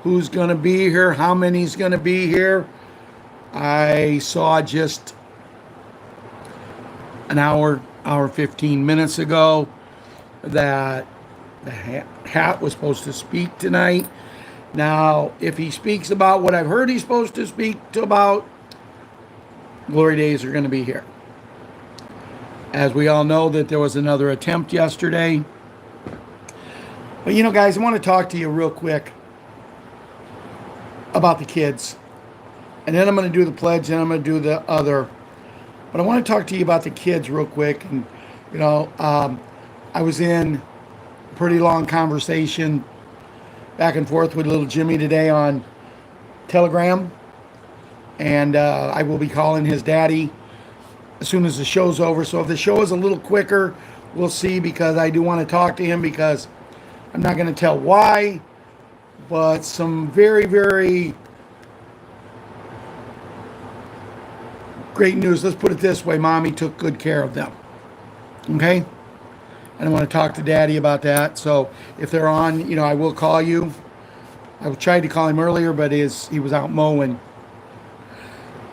who's going to be here, how many's going to be here. I saw just an hour 15 minutes ago that the hat was supposed to speak tonight. Now, if he speaks about what I've heard he's supposed to speak to about, Glory Days are going to be here. As we all know that there was another attempt yesterday. But you know, guys, I want to talk to you real quick about the kids. And then I'm going to do the pledge, and I'm going to do the other. But I want to talk to you about the kids real quick. And, you know, I was in a pretty long conversation back and forth with little Jimmy today on Telegram. And I will be calling his daddy as soon as the show's over. So if the show is a little quicker, we'll see, because I do want to talk to him, because I'm not going to tell why, but some very, very great news. Let's put it this way. Mommy took good care of them. Okay? And I want to talk to Daddy about that. So if they're on, you know, I will call you. I tried to call him earlier, but he was out mowing.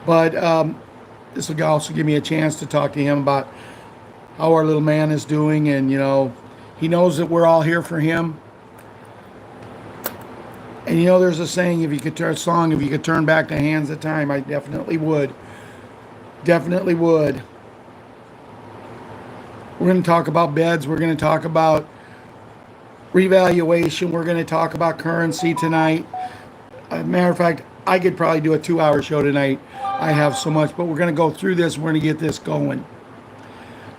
But this will also give me a chance to talk to him about how our little man is doing. And, you know, he knows that we're all here for him. And, you know, there's a saying, if you could turn back the hands of time, I definitely would. Definitely would. We're going to talk about beds. We're going to talk about revaluation. We're going to talk about currency tonight. As a matter of fact, I could probably do a 2-hour show tonight. I have so much, but we're going to go through this. We're going to get this going.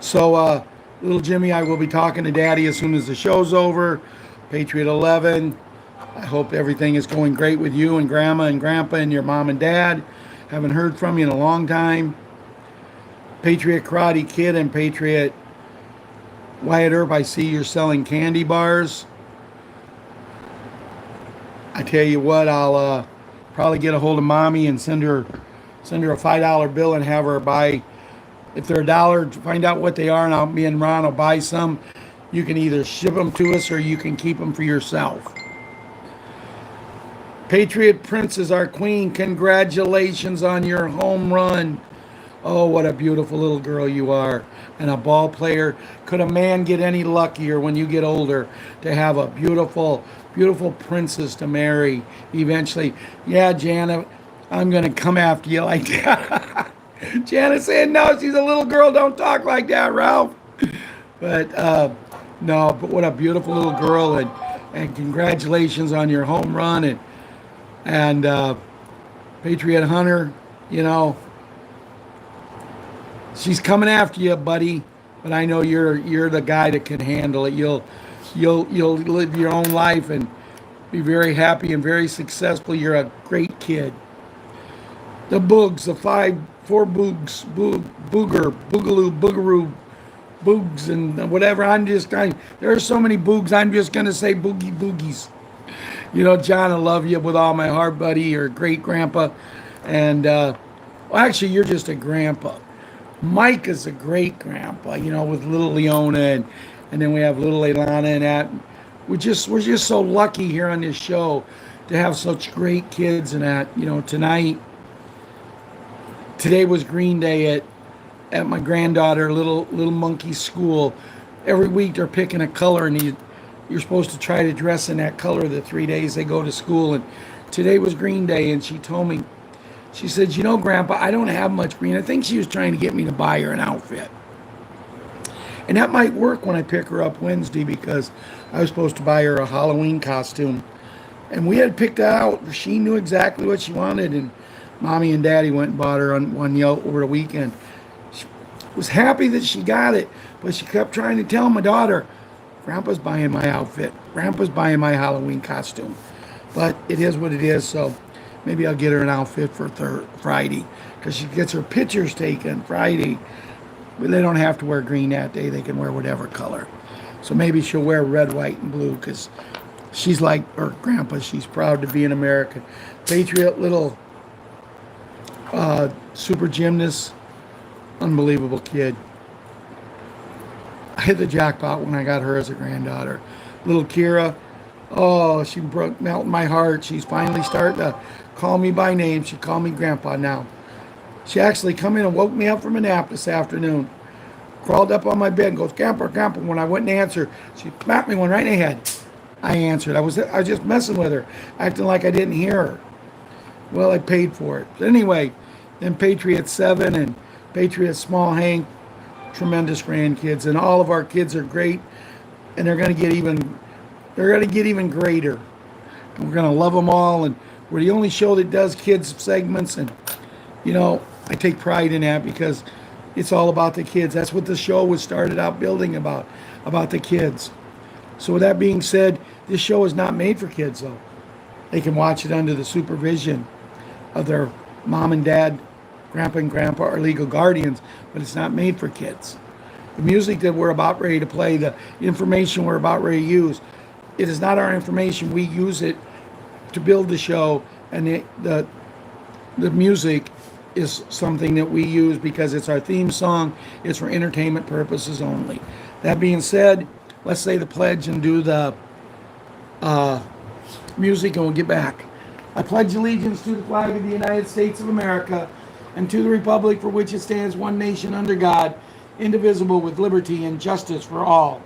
So, little Jimmy, I will be talking to Daddy as soon as the show's over. Patriot 11. I hope everything is going great with you and Grandma and Grandpa and your mom and dad. Haven't heard from you in a long time. Patriot Karate Kid and Patriot Wyatt Earp, I see you're selling candy bars. I tell you what, I'll probably get a hold of Mommy and send her a $5 bill and have her buy. If they're $1, find out what they are, and me and Ron will buy some. You can either ship them to us or you can keep them for yourself. Patriot Princess, our queen, congratulations on your home run. Oh, what a beautiful little girl you are. And a ball player. Could a man get any luckier when you get older to have a beautiful, beautiful princess to marry eventually? Yeah, Janet, I'm going to come after you like that. Janet said, no, she's a little girl. Don't talk like that, Ralph. But, no, but what a beautiful little girl. And congratulations on your home run. And Patriot Hunter, you know, she's coming after you, buddy. But I know you're the guy that can handle it. You'll live your own life and be very happy and very successful. You're a great kid. The Boogs, the four Boogs, Boogaloo, Boogaroo, Boogs, and whatever. There are so many Boogs. I'm just gonna say boogies. You know, John, I love you with all my heart, buddy. You're a great grandpa. And, well, actually, you're just a grandpa. Mike is a great grandpa, you know, with little Leona. And then we have little Ilana and that. We're just so lucky here on this show to have such great kids and that. You know, today was Green Day at my granddaughter, little monkey's school. Every week they're picking a color, and you're supposed to try to dress in that color the 3 days they go to school. And today was Green Day, and she told me, she said, you know, Grandpa, I don't have much green. I think she was trying to get me to buy her an outfit. And that might work when I pick her up Wednesday, because I was supposed to buy her a Halloween costume. And we had picked that out. She knew exactly what she wanted, and Mommy and Daddy went and bought her on one over the weekend. She was happy that she got it, but she kept trying to tell my daughter, Grandpa's buying my outfit. Grandpa's buying my Halloween costume. But it is what it is, so maybe I'll get her an outfit for Friday, because she gets her pictures taken Friday. But they don't have to wear green that day. They can wear whatever color. So maybe she'll wear red, white, and blue, because she's like her grandpa. She's proud to be an American. Patriot, little super gymnast, unbelievable kid. I hit the jackpot when I got her as a granddaughter. Little Kira, Oh, she broke melting my heart. She's finally starting to call me by name. She called me Grandpa now. She actually come in and woke me up from a nap this afternoon. Crawled up on my bed and goes, Grandpa, Grandpa. When I went and answered, she smacked me one right in the head. I answered. I was just messing with her, acting like I didn't hear her. Well, I paid for it. But anyway, then Patriot 7 and Patriot Small Hank, tremendous grandkids, and all of our kids are great, and they're gonna get even greater. And we're gonna love them all, and we're the only show that does kids segments, and I take pride in that because it's all about the kids. That's what the show was started out building about the kids. So with that being said, this show is not made for kids though. They can watch it under the supervision of their mom and dad, grandpa and grandpa, or legal guardians, but it's not made for kids. The music that we're about ready to play, the information we're about ready to use, it is not our information. We use it to build the show, and the music is something that we use because it's our theme song. It's for entertainment purposes only. That being said, let's say the pledge and do the music, and we'll get back. I pledge allegiance to the flag of the United States of America and to the republic for which it stands, one nation under God, indivisible, with liberty and justice for all.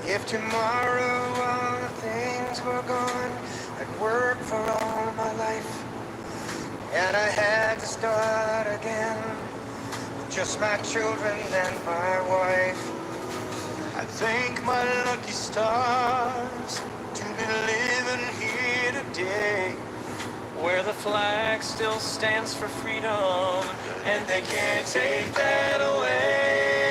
If tomorrow all the things were gone, I'd work for all my life, and I had to start again with just my children and my wife. I thank my lucky stars to be living here today, where the flag still stands for freedom, and they can't take that away.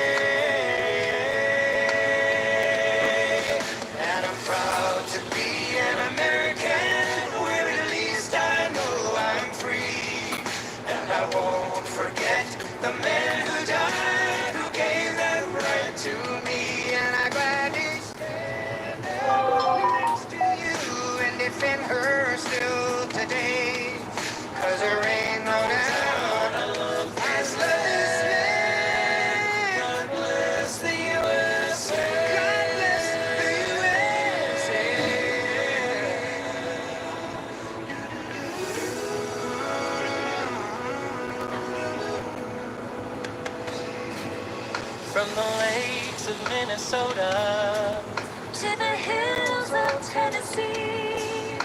And I'm proud to be an American, where at least I know I'm free. And I won't forget the men who died, who gave that right to me. And I gladly stand next to you and defend her still today. 'Cause there ain't no doubt I love this land. God bless the USA. God bless the USA. From the lakes of Minnesota to the hills of Tennessee,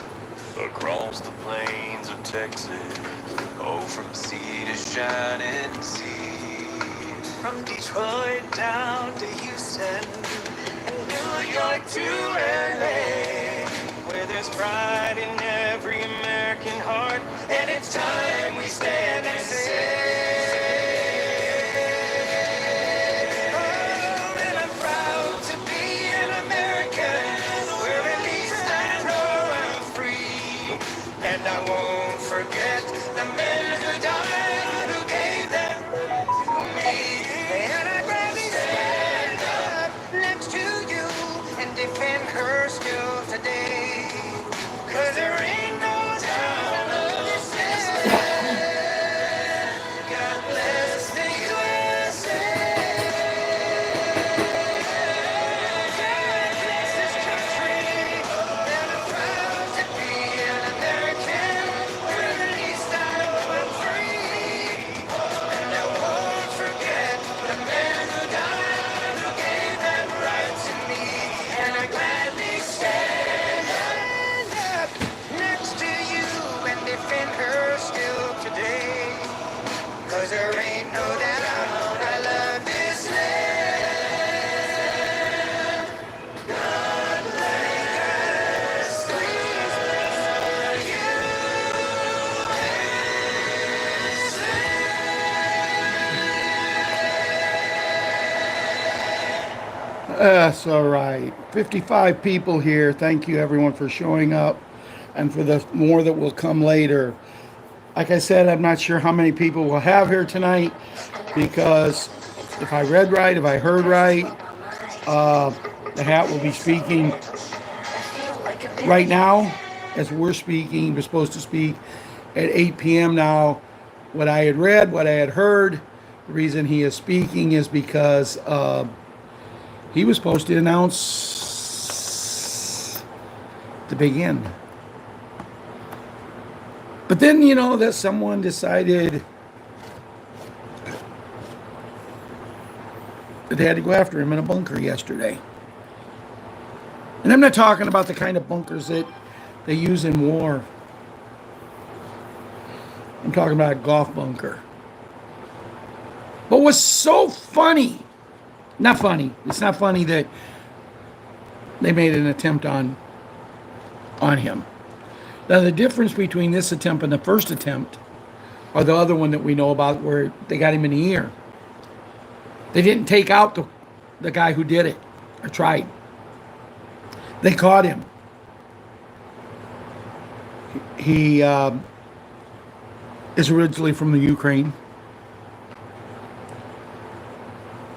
across the plains of Texas, oh, from sea to shining sea, from Detroit down to Houston, and New York to LA, where there's pride in every American heart, and it's time we stand and say, oh, and I'm proud to be an American, where at least I know I'm free. And I won't forget the men who died, who gave that right to me. And I'd gladly stand up next to you and defend her still today. 'Cause there ain't no doubt of this land. God bless the USA. God bless this country. And I'm proud to be an American, where at least I know I'm free. And I won't forget the men who died, who gave that right to me. And I gladly stand up next to you and defend her still today. 'Cause there ain't no doubt I love this land. God bless, please bless you. That's all right. 55 people here. Thank you, everyone, for showing up and for the more that will come later. Like I said, I'm not sure how many people we'll have here tonight because if I read right, if I heard right, the hat will be speaking right now. as we're speaking. He was supposed to speak at 8 p.m. Now, what I had read, what I had heard, the reason he is speaking is because he was supposed to announce the big end. But then, that someone decided that they had to go after him in a bunker yesterday. And I'm not talking about the kind of bunkers that they use in war. I'm talking about a golf bunker. But what's so funny, not funny, it's not funny that they made an attempt on him. Now, the difference between this attempt and the first attempt, or the other one that we know about where they got him in the ear, they didn't take out the guy who did it, or tried. They caught him. He is originally from the Ukraine.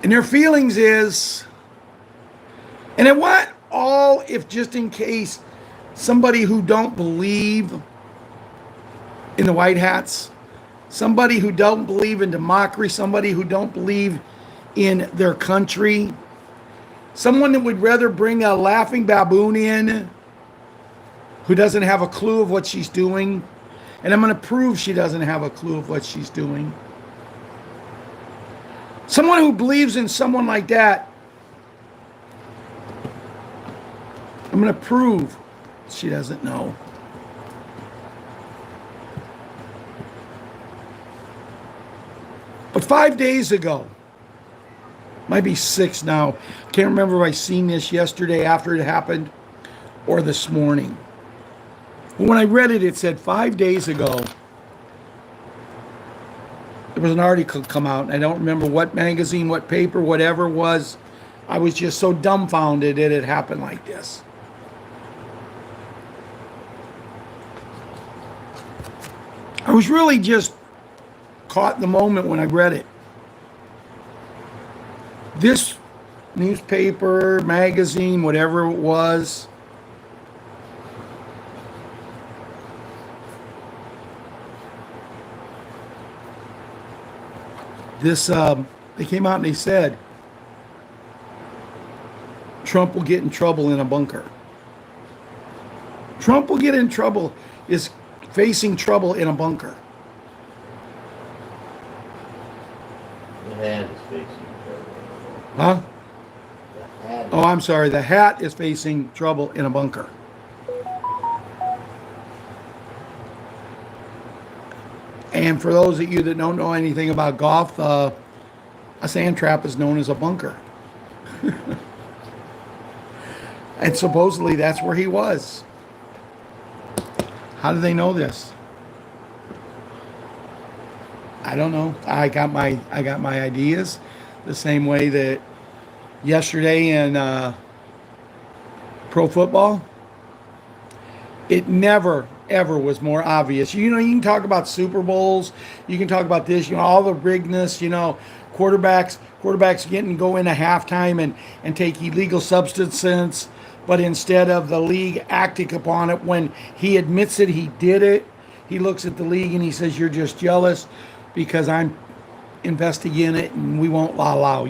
And their feelings is, and I want all, if just in case, somebody who don't believe in the white hats, somebody who don't believe in democracy, somebody who don't believe in their country, someone that would rather bring a laughing baboon in who doesn't have a clue of what she's doing. And I'm going to prove she doesn't have a clue of what she's doing. Someone who believes in someone like that, I'm going to prove she doesn't know. But 5 days ago, might be 6 now, I can't remember if I seen this yesterday after it happened or this morning. But when I read it, it said 5 days ago, there was an article come out, and I don't remember what magazine, what paper, whatever it was. I was just so dumbfounded that it happened like this. I was really just caught in the moment when I read it. This newspaper, magazine, whatever it was, they came out and they said Trump will get in trouble in a bunker. Trump will get in trouble, is facing trouble in a bunker. The hat is facing trouble. Huh? The hat. Oh, I'm sorry. The hat is facing trouble in a bunker. And for those of you that don't know anything about golf, a sand trap is known as a bunker. And supposedly that's where he was. How do they know this? I don't know. I got my ideas the same way that yesterday in pro football, it never ever was more obvious. You can talk about Super Bowls, you can talk about this, all the rigness, quarterbacks go into halftime and take illegal substances, but instead of the league acting upon it when he admits that he did it, he looks at the league and he says, you're just jealous because I'm investing in it and we won't allow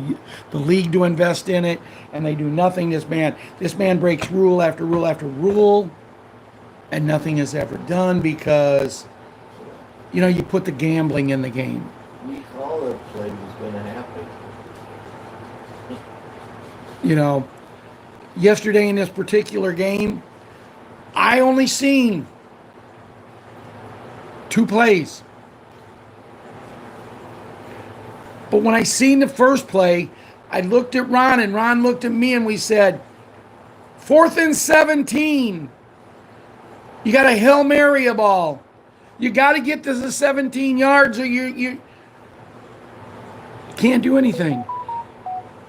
the league to invest in it, and they do nothing. This man breaks rule after rule after rule, and nothing is ever done because, you put the gambling in the game. We call it like it's going to happen. Yesterday in this particular game, I only seen 2 plays. But when I seen the first play, I looked at Ron and Ron looked at me and we said, 4th and 17. You got to Hail Mary a ball. You got to get to the 17 yards or you can't do anything.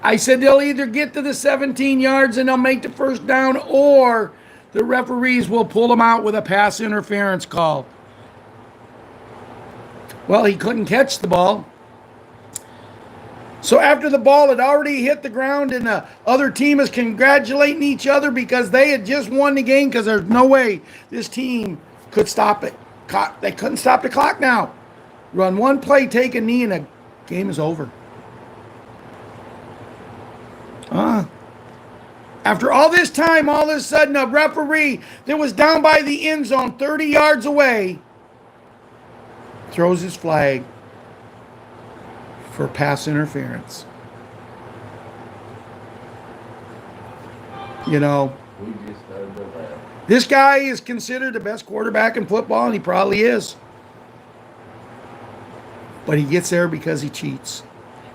I said they'll either get to the 17 yards and they'll make the first down, or the referees will pull them out with a pass interference call. Well, he couldn't catch the ball. So after the ball had already hit the ground and the other team is congratulating each other because they had just won the game, because there's no way this team could stop it. They couldn't stop the clock now. Run one play, take a knee, and the game is over. After all this time, all of a sudden, a referee that was down by the end zone 30 yards away throws his flag for pass interference. You know, We just started to laugh. this guy is considered the best quarterback in football, and he probably is. But he gets there because he cheats.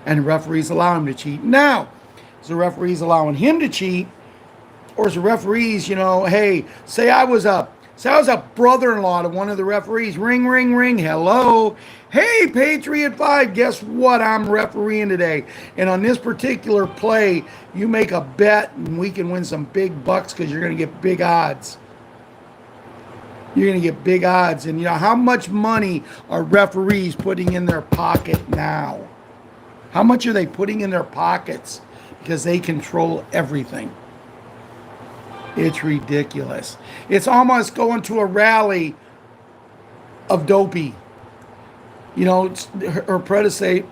And the referees allow him to cheat. Now, is the referees allowing him to cheat? Or is the referees, hey, say I was a brother-in-law to one of the referees. Ring, ring, ring. Hello. Hey, Patriot 5, guess what? I'm refereeing today. And on this particular play, you make a bet and we can win some big bucks because you're going to get big odds. You're going to get big odds. And how much money are referees putting in their pocket now? How much are they putting in their pockets? Because they control everything. It's ridiculous. It's almost going to a rally of Dopey. Her predecessor,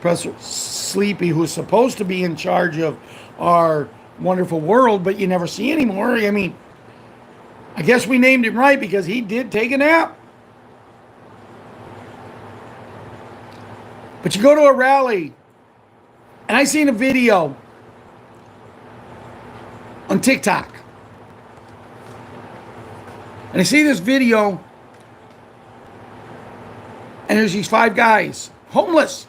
Professor Sleepy, who's supposed to be in charge of our wonderful world, but you never see anymore. I mean, I guess we named him right because he did take a nap. But you go to a rally, and I seen a video on TikTok. And I see this video, and there's these 5 guys, homeless.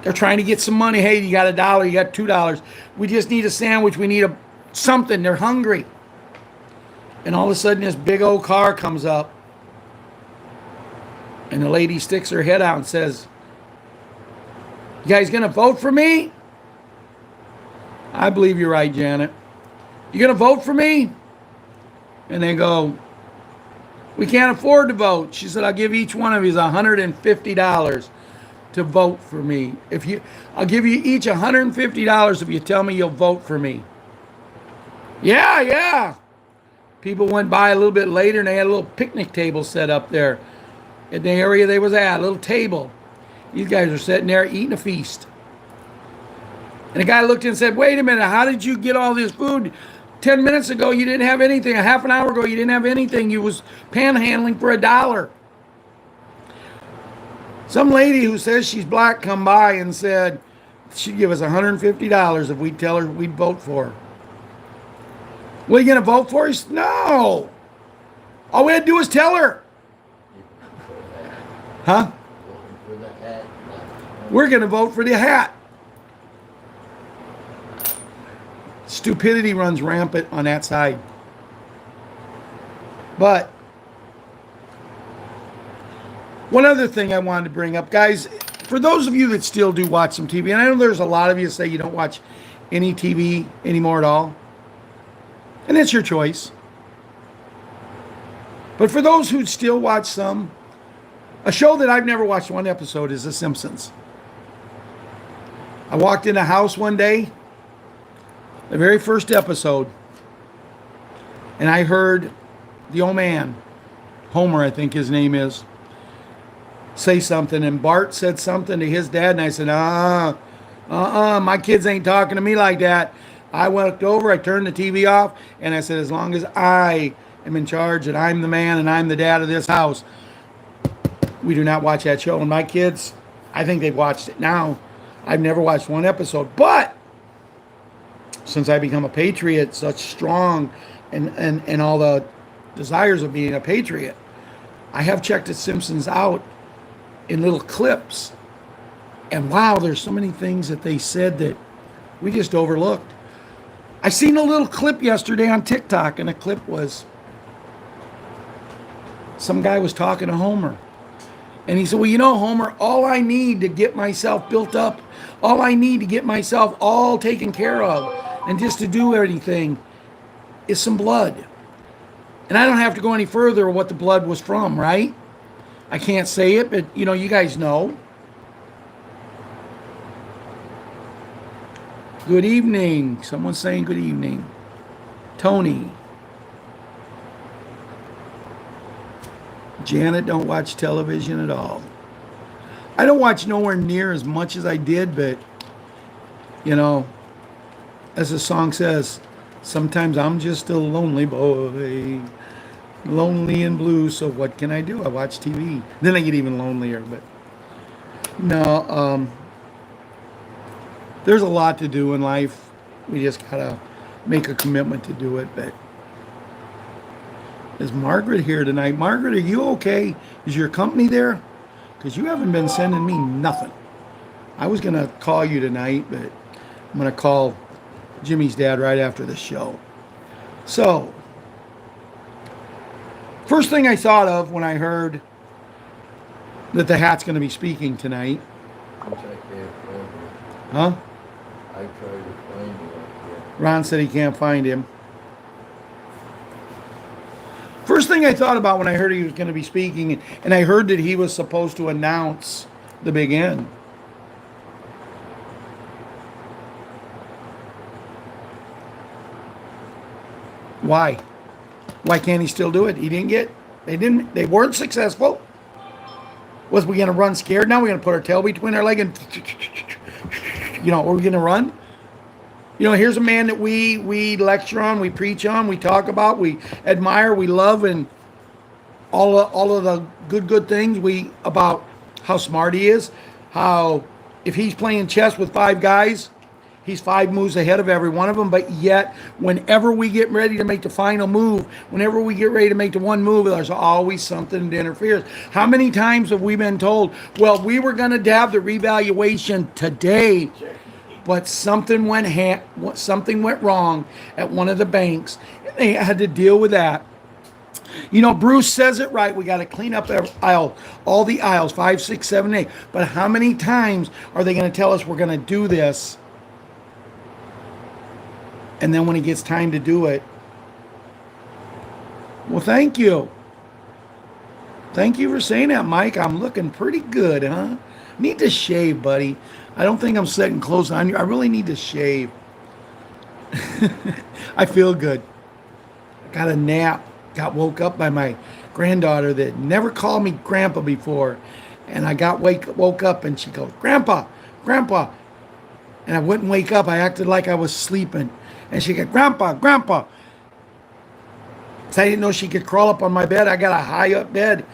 They're trying to get some money. Hey, you got $1, you got $2. We just need a sandwich. We need something. They're hungry. And all of a sudden, this big old car comes up. And the lady sticks her head out and says, "You guys going to vote for me?" "I believe you're right, Janet." "You going to vote for me?" And they go, "We can't afford to vote." She said, "I'll give each one of you $150 to vote for me. I'll give you each $150 if you tell me you'll vote for me." Yeah. People went by a little bit later, and they had a little picnic table set up there in the area they was at, a little table. These guys are sitting there eating a feast. And the guy looked and said, "Wait a minute, how did you get all this food? 10 minutes ago, you didn't have anything. A half an hour ago, you didn't have anything. You was panhandling for $1. Some lady who says she's black come by and said she'd give us $150 if we'd tell her we'd vote for her. "What, are you going to vote for us?" "No. All we had to do was tell her." Huh? For the hat. "We're going to vote for the hat." Stupidity runs rampant on that side. But one other thing I wanted to bring up, guys, for those of you that still do watch some TV, and I know there's a lot of you say you don't watch any TV anymore at all, and it's your choice. But for those who still watch some, a show that I've never watched one episode is The Simpsons. I walked in a house one day, the very first episode, and I heard the old man, Homer I think his name is, say something, and Bart said something to his dad, and I said, my kids ain't talking to me like that. I walked over, I turned the TV off, and I said, as long as I am in charge and I'm the man and I'm the dad of this house, we do not watch that show. And my kids, I think they've watched it now. I've never watched one episode, but since I become a patriot, such strong and all the desires of being a patriot, I have checked The Simpsons out in little clips. And wow, there's so many things that they said that we just overlooked. I seen a little clip yesterday on TikTok, and the clip was some guy was talking to Homer. And he said, well, Homer, all I need to get myself built up, all I need to get myself all taken care of, and just to do anything, is some blood. And I don't have to go any further what the blood was from, right? I can't say it, but you know, you guys know. Good evening. Someone's saying good evening. Tony. Janet don't watch television at all. I don't watch nowhere near as much as I did, but you know, as the song says, sometimes I'm just a lonely boy, lonely and blue. So what can I do? I watch TV. Then I get even lonelier. But no, there's a lot to do in life. We just gotta make a commitment to do it. But is Margaret here tonight? Margaret, are you okay? Is your company there? Because you haven't been sending me nothing. I was gonna call you tonight, but I'm gonna call Jimmy's dad right after the show. So, first thing I thought of when I heard that the hat's going to be speaking tonight. Which I can't find him. Huh? I tried to find him up here. Ron said he can't find him. First thing I thought about when I heard he was going to be speaking, and I heard that he was supposed to announce the big end. Why? Why can't he still do it? They weren't successful. Was we going to run scared now? We're going to put our tail between our leg and, you know, are we going to run? You know, here's a man that we lecture on, we preach on, we talk about, we admire, we love, and all of the good things about how smart he is, how if he's playing chess with 5 guys, he's 5 moves ahead of every one of them, but yet whenever we get ready to make the final move, whenever we get ready to make the one move, there's always something that interferes. How many times have we been told, well, we were going to have the revaluation today, but something went wrong at one of the banks, and they had to deal with that. You know, Bruce says it right. We got to clean up all the aisles, 5, 6, 7, 8. But how many times are they going to tell us we're going to do this? And then when it gets time to do it, well, thank you. Thank you for saying that, Mike. I'm looking pretty good, huh? Need to shave, buddy. I don't think I'm sitting close on you. I really need to shave. I feel good. Got a nap. Got woke up by my granddaughter that never called me Grandpa before. And I got woke up and she goes, Grandpa, Grandpa. And I wouldn't wake up. I acted like I was sleeping. And she goes, Grandpa, Grandpa. So I didn't know she could crawl up on my bed. I got a high up bed.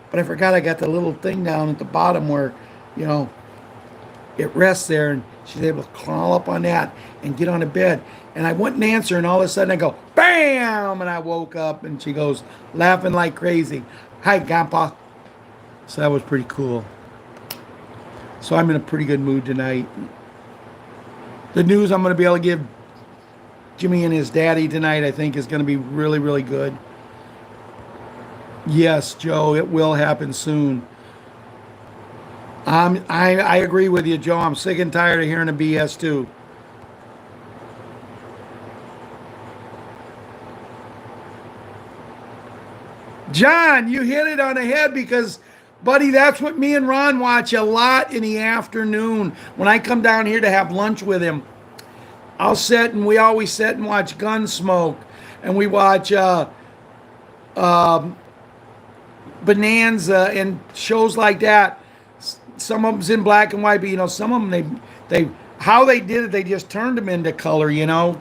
But I forgot I got the little thing down at the bottom where, you know, it rests there. And she's able to crawl up on that and get on the bed. And I wouldn't answer. And all of a sudden I go, bam! And I woke up and she goes laughing like crazy. Hi, Grandpa. So that was pretty cool. So I'm in a pretty good mood tonight. The news I'm going to be able to give Jimmy and his daddy tonight, I think, is going to be really, really good. Yes, Joe, it will happen soon. I agree with you, Joe. I'm sick and tired of hearing the BS too. John, you hit it on the head because, buddy, that's what me and Ron watch a lot in the afternoon when I come down here to have lunch with him. We always sit and watch Gunsmoke, and we watch Bonanza and shows like that. Some of them's in black and white, but you know, some of them how they did it, they just turned them into color, you know.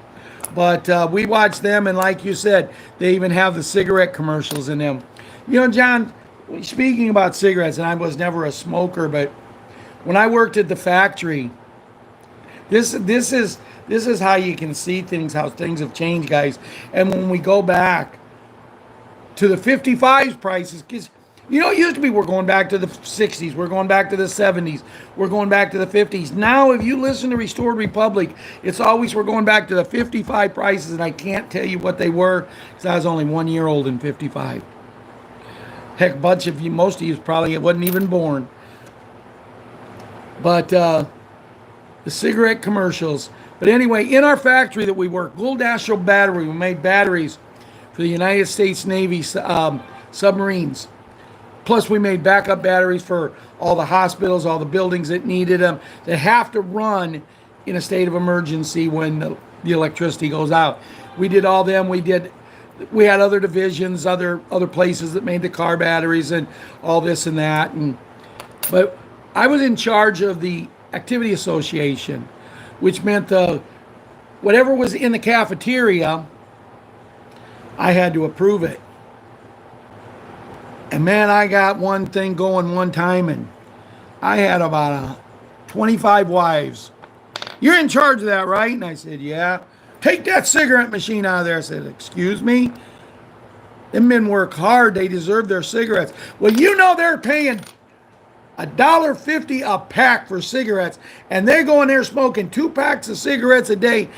But we watch them, and like you said, they even have the cigarette commercials in them. You know, John, speaking about cigarettes, and I was never a smoker, but when I worked at the factory, this is how you can see things, how things have changed, guys. And when we go back to the 55s prices, because, you know, it used to be we're going back to the 60s, we're going back to the 70s, we're going back to the 50s. Now, if you listen to Restored Republic, it's always we're going back to the 55 prices, and I can't tell you what they were because I was only 1 year old in 55. Heck, most of you probably wasn't even born. But the cigarette commercials. But anyway, in our factory that we work, Gould Astral Battery, we made batteries for the United States Navy submarines. Plus, we made backup batteries for all the hospitals, all the buildings that needed them, that have to run in a state of emergency when the electricity goes out. We did all them. We had other divisions, other places that made the car batteries and all this and that. But I was in charge of the activity association, which meant whatever was in the cafeteria, I had to approve it. And man, I got one thing going one time, and I had about 25 wives. You're in charge of that, right? And I said, yeah. Take that cigarette machine out of there. I said, excuse me? Them men work hard. They deserve their cigarettes. Well, you know they're paying $1.50 a pack for cigarettes, and they're going there smoking 2 packs of cigarettes a day.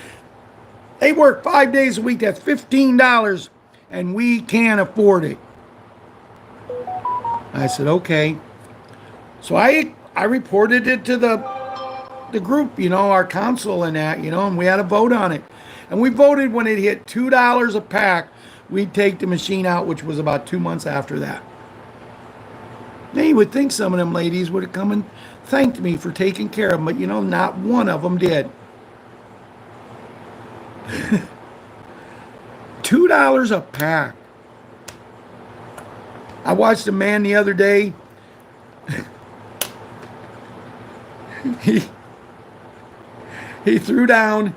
They work 5 days a week. That's $15, and we can't afford it. I said, okay. So I reported it to the group, our council and that, and we had a vote on it. And we voted when it hit $2 a pack, we'd take the machine out, which was about 2 months after that. Now, you would think some of them ladies would have come and thanked me for taking care of them, but, not one of them did. $2 a pack. I watched a man the other day. He threw down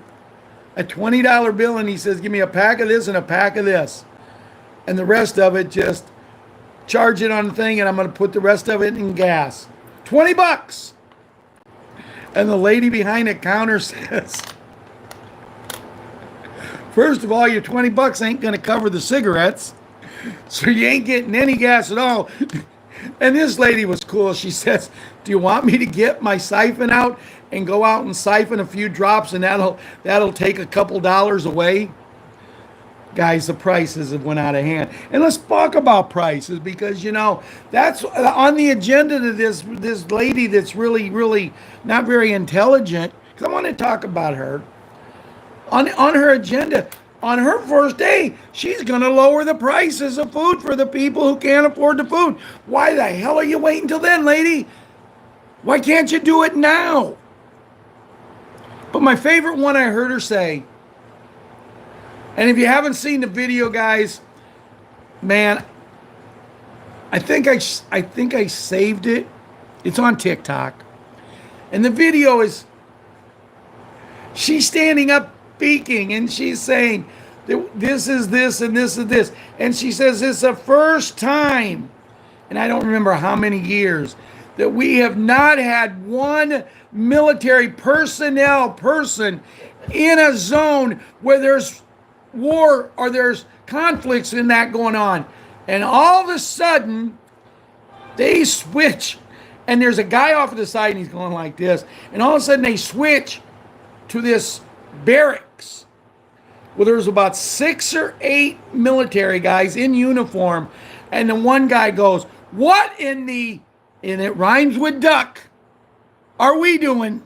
a $20 bill and he says, give me a pack of this and a pack of this. And the rest of it, just charge it on the thing, and I'm going to put the rest of it in gas. $20. And the lady behind the counter says, first of all, your $20 ain't going to cover the cigarettes, so you ain't getting any gas at all. And this lady was cool. She says, do you want me to get my siphon out and go out and siphon a few drops, and that'll take a couple dollars away? Guys, the prices have went out of hand. And let's talk about prices, because, that's on the agenda to this lady that's really, really not very intelligent. Because I want to talk about her. On her agenda, on her first day, she's going to lower the prices of food for the people who can't afford the food. Why the hell are you waiting till then, lady? Why can't you do it now? But my favorite one I heard her say, and if you haven't seen the video, guys, man, I think I saved it. It's on TikTok. And the video is, she's standing up speaking, and she's saying, this is this and this is this. And she says, it's the first time, and I don't remember how many years, that we have not had one military personnel person in a zone where there's war or there's conflicts in that going on. And all of a sudden, they switch. And there's a guy off to the side, and he's going like this. And all of a sudden, they switch to this barracks. Well, there's about 6 or 8 military guys in uniform. And the one guy goes, what and it rhymes with duck, are we doing?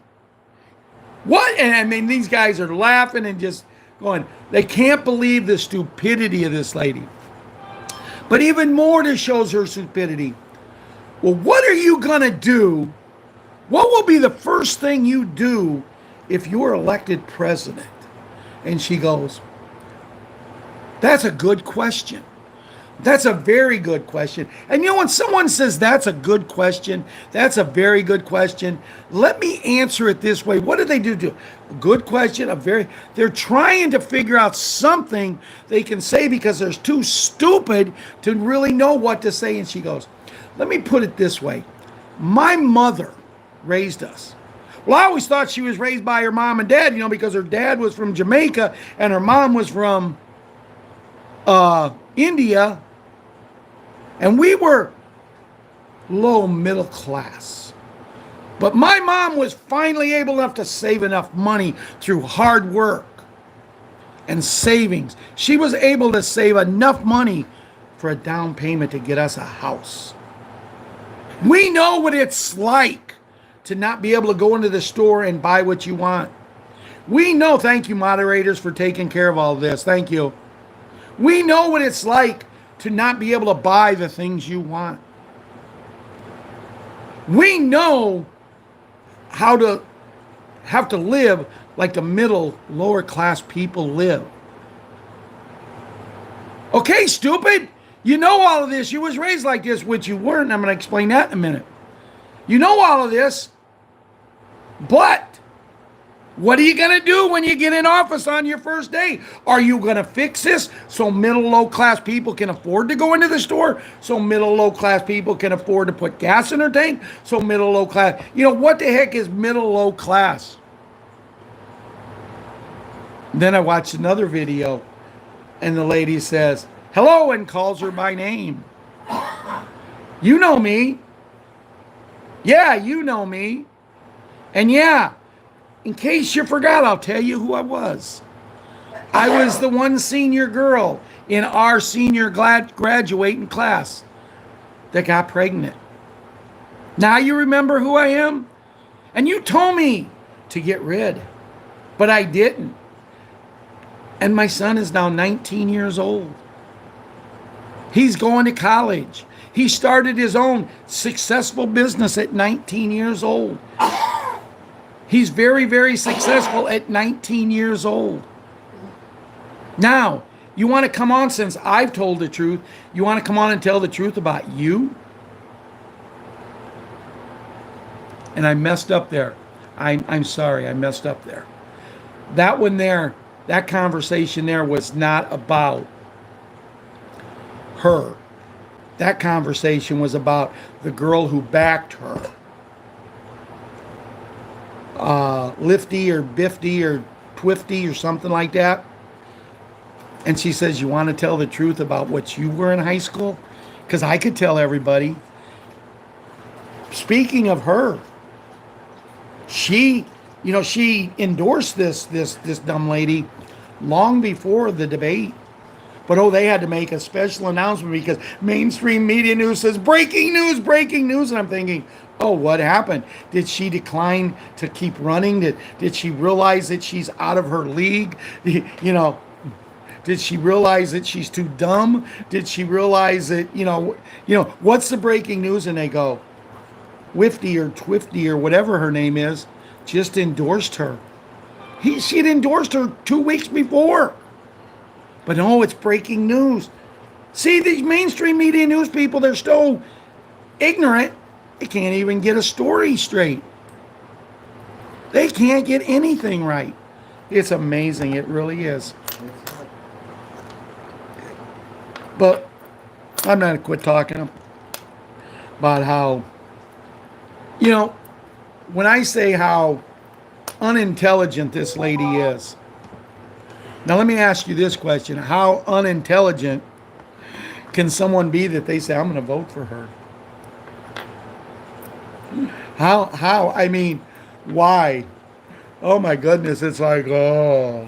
What? And I mean, these guys are laughing and just going, they can't believe the stupidity of this lady. But even more to shows her stupidity. Well, what are you going to do? What will be the first thing you do if you're elected president? And she goes, that's a good question. That's a very good question. And when someone says that's a good question, that's a very good question, let me answer it this way. What do they do? A good question, they're trying to figure out something they can say because they're too stupid to really know what to say. And she goes, let me put it this way. My mother raised us. Well, I always thought she was raised by her mom and dad, because her dad was from Jamaica and her mom was from India. And we were low middle class. But my mom was finally able enough to save enough money through hard work and savings. She was able to save enough money for a down payment to get us a house. We know what it's like to not be able to go into the store and buy what you want. We know, thank you moderators for taking care of all this. Thank you. We know what it's like to not be able to buy the things you want. We know how to have to live like the middle, lower class people live. Okay, stupid. You know all of this. You was raised like this, which you weren't. I'm going to explain that in a minute. You know all of this, but what are you going to do when you get in office on your first day? Are you going to fix this so middle, low class people can afford to go into the store? So middle, low class people can afford to put gas in their tank? So middle, low class. You know, what the heck is middle, low class? Then I watched another video and the lady says, hello, and calls her by name. You know me. Yeah, you know me. And yeah, in case you forgot, I'll tell you who I was. I was the one senior girl in our senior graduating class that got pregnant. Now you remember who I am? And you told me to get rid, but I didn't. And my son is now 19 years old. He's going to college. He started his own successful business at 19 years old. He's very, very successful at 19 years old. Now, you want to come on, since I've told the truth, you want to come on and tell the truth about you? And I messed up there. I'm sorry, I messed up there. That one there, that conversation there was not about her. That conversation was about the girl who backed her. Lifty or Bifty or Twifty or something like that. And she says, you want to tell the truth about what you were in high school? Because I could tell everybody. Speaking of her, she endorsed this dumb lady long before the debate. But they had to make a special announcement because mainstream media news says breaking news, and I'm thinking, oh, what happened? Did she decline to keep running? Did she realize that she's out of her league? Did she realize that she's too dumb? Did she realize that, what's the breaking news? And they go, Wifty or Twifty or whatever her name is, just endorsed her. She'd endorsed her 2 weeks before. But no, it's breaking news. See, these mainstream media news people, they're so ignorant, they can't even get a story straight. They can't get anything right. It's amazing. It really is. But I'm not going to quit talking about how, when I say how unintelligent this lady is. Now let me ask you this question. How unintelligent can someone be that they say, I'm going to vote for her? How? I mean, why? Oh my goodness, it's like, oh.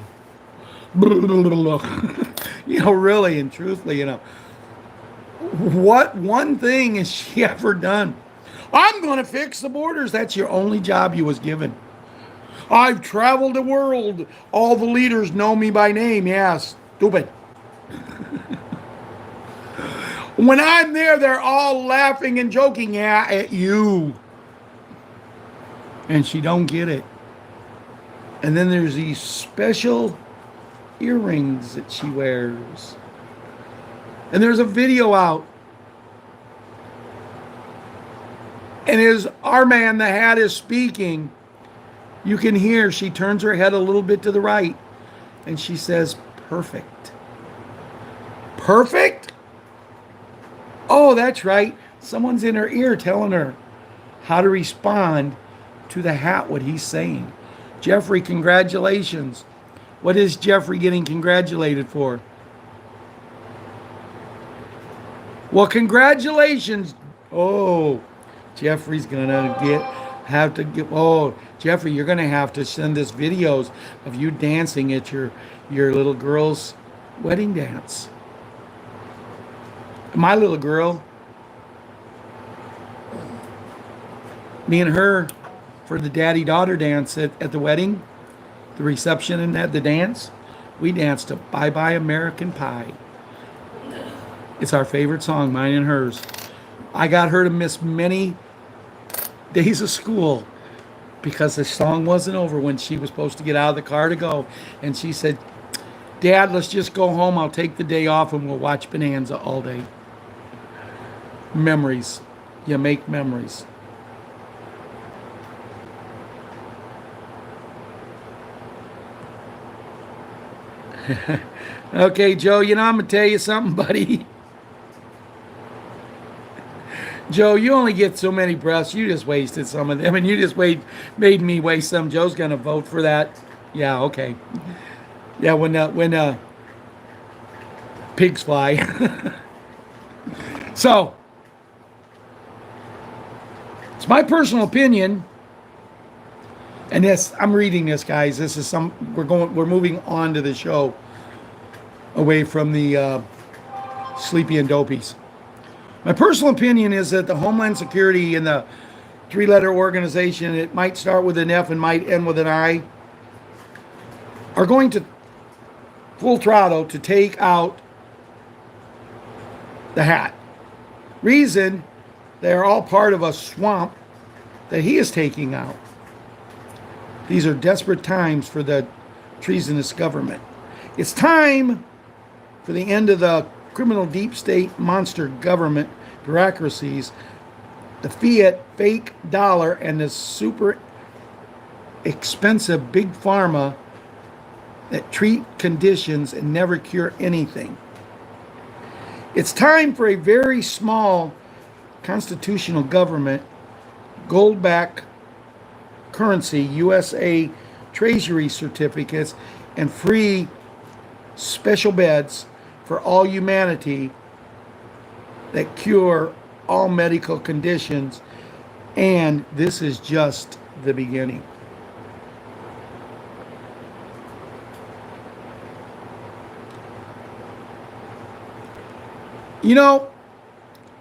Really and truthfully, what one thing has she ever done? I'm going to fix the borders. That's your only job you was given. I've traveled the world. All the leaders know me by name. Yeah, stupid. When I'm there, they're all laughing and joking, yeah, at you. And she don't get it. And then there's these special earrings that she wears. And there's a video out. And as our man, the hat, is speaking, you can hear she turns her head a little bit to the right. And she says, perfect. Perfect? Oh, that's right. Someone's in her ear telling her how to respond to the hat, what he's saying. Jeffrey, congratulations. What is Jeffrey getting congratulated for? Well, congratulations. Oh, Jeffrey's gonna Jeffrey, you're gonna have to send us videos of you dancing at your little girl's wedding dance. My little girl, me and her, for the daddy-daughter dance at the wedding, the reception and the dance, we danced to Bye Bye American Pie. It's our favorite song, mine and hers. I got her to miss many days of school because the song wasn't over when she was supposed to get out of the car to go. And she said, Dad, let's just go home. I'll take the day off and we'll watch Bonanza all day. Memories. You make memories. Okay, Joe, I'm going to tell you something, buddy. Joe, you only get so many breaths. You just wasted some of them, and you just made me waste some. Joe's going to vote for that. Yeah, okay. Yeah, when pigs fly. So, it's my personal opinion, and this I'm reading this, guys. This is we're moving on to the show, away from the sleepy and dopies. My personal opinion is that the Homeland Security and the three-letter organization, it might start with an F and might end with an I, are going to full throttle to take out the hat. Reason, they're all part of a swamp that he is taking out. These are desperate times for the treasonous government. It's time for the end of the criminal deep state monster government bureaucracies, the fiat fake dollar, and the super expensive big pharma that treat conditions and never cure anything. It's time for a very small constitutional government, gold-backed currency, USA Treasury certificates, and free special beds for all humanity that cure all medical conditions. And this is just the beginning.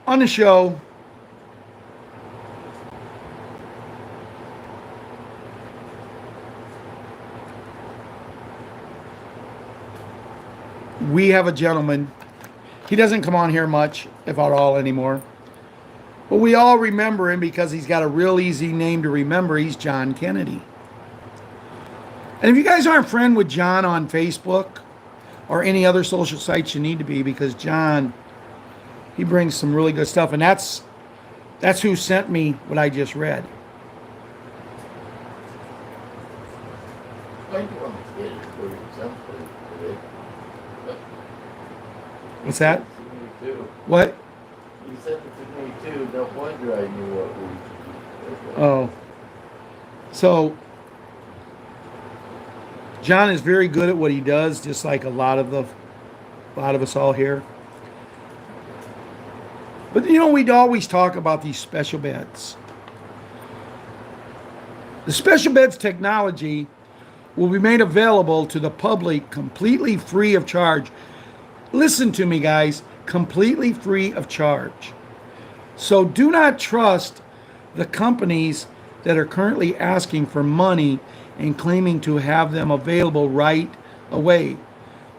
On the show, we have a gentleman. He doesn't come on here much, if at all, anymore. But we all remember him because he's got a real easy name to remember. He's John Kennedy. And if you guys aren't friend with John on Facebook or any other social sites, you need to be, because John, he brings some really good stuff. And that's who sent me what I just read. Why do you want to get it for yourself today? What's that? You sent it to me too. What? You sent it to me too. No wonder I knew what we. Oh. So, John is very good at what he does, just like a lot of us all here. But we'd always talk about these special beds. The special beds technology will be made available to the public completely free of charge. Listen to me, guys, completely free of charge. So do not trust the companies that are currently asking for money and claiming to have them available right away.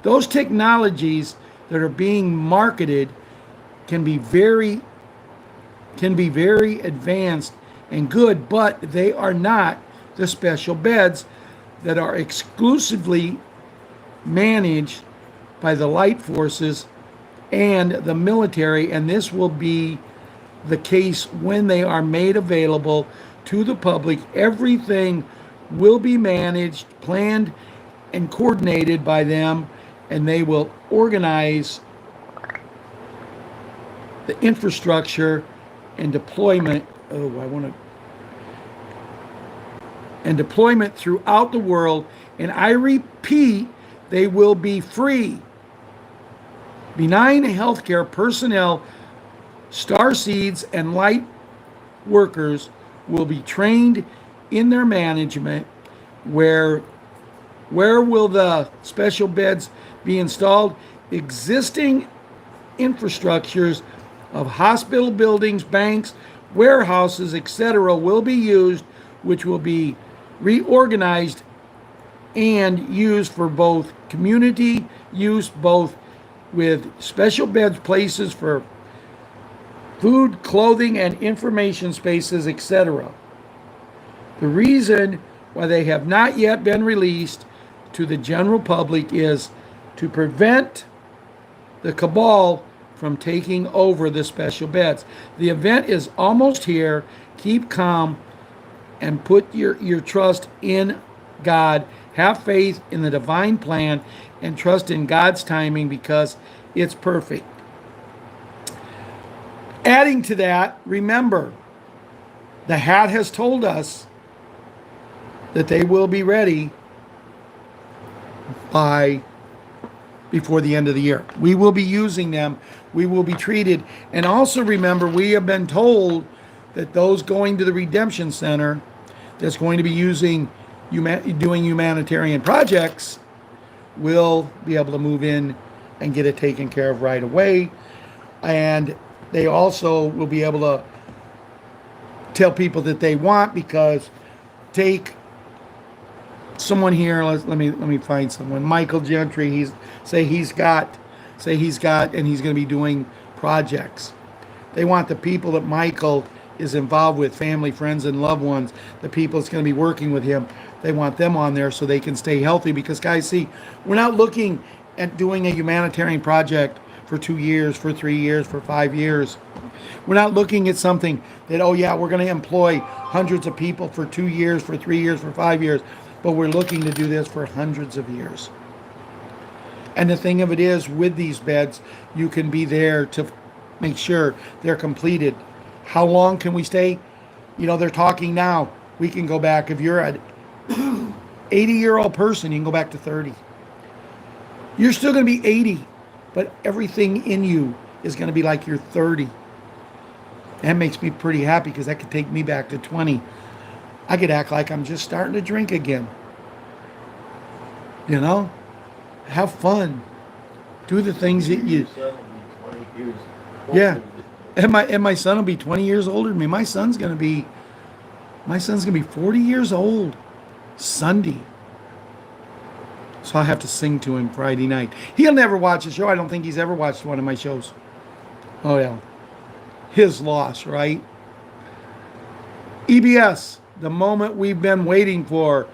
Those technologies that are being marketed can be very advanced and good, but they are not the special beds that are exclusively managed by the light forces and the military, and this will be the case when they are made available to the public. Everything will be managed, planned, and coordinated by them, and they will organize the infrastructure and deployment. And deployment throughout the world. And I repeat, they will be free. Benign healthcare personnel, starseeds, and light workers will be trained in their management. Where will the special beds be installed? Existing infrastructures of hospital buildings, banks, warehouses, etc. will be used, which will be reorganized and used for both community use, both with special beds, places for food, clothing, and information spaces, etc. The reason why they have not yet been released to the general public is to prevent the cabal from taking over the special beds. The event is almost here. Keep calm and put your trust in God. Have faith in the divine plan and trust in God's timing because it's perfect. Adding to that, remember, the hat has told us that they will be ready before the end of the year. We will be using them. We will be treated. And also remember, we have been told that those going to the Redemption Center that's going to be doing humanitarian projects will be able to move in and get it taken care of right away. And they also will be able to tell people that they want, because take someone here. Let me find someone. Michael Gentry. He's got, and he's going to be doing projects. They want the people that Michael is involved with, family, friends, and loved ones, the people that's going to be working with him. They want them on there so they can stay healthy. Because guys, see, we're not looking at doing a humanitarian project for 2 years, for 3 years, for 5 years. We're not looking at something that, oh yeah, we're going to employ hundreds of people for 2 years, for 3 years, for 5 years. But we're looking to do this for hundreds of years. And the thing of it is, with these beds, you can be there to make sure they're completed. How long can we stay? They're talking now. We can go back. If you're an 80-year-old person, you can go back to 30. You're still going to be 80, but everything in you is going to be like you're 30. That makes me pretty happy, because that could take me back to 20. I could act like I'm just starting to drink again. Have fun. Do the things that you... Yeah. And my son will be 20 years older than me. My son's gonna be 40 years old Sunday. So I'll have to sing to him Friday night. He'll never watch the show. I don't think he's ever watched one of my shows. Oh yeah. His loss, right? EBS, the moment we've been waiting for.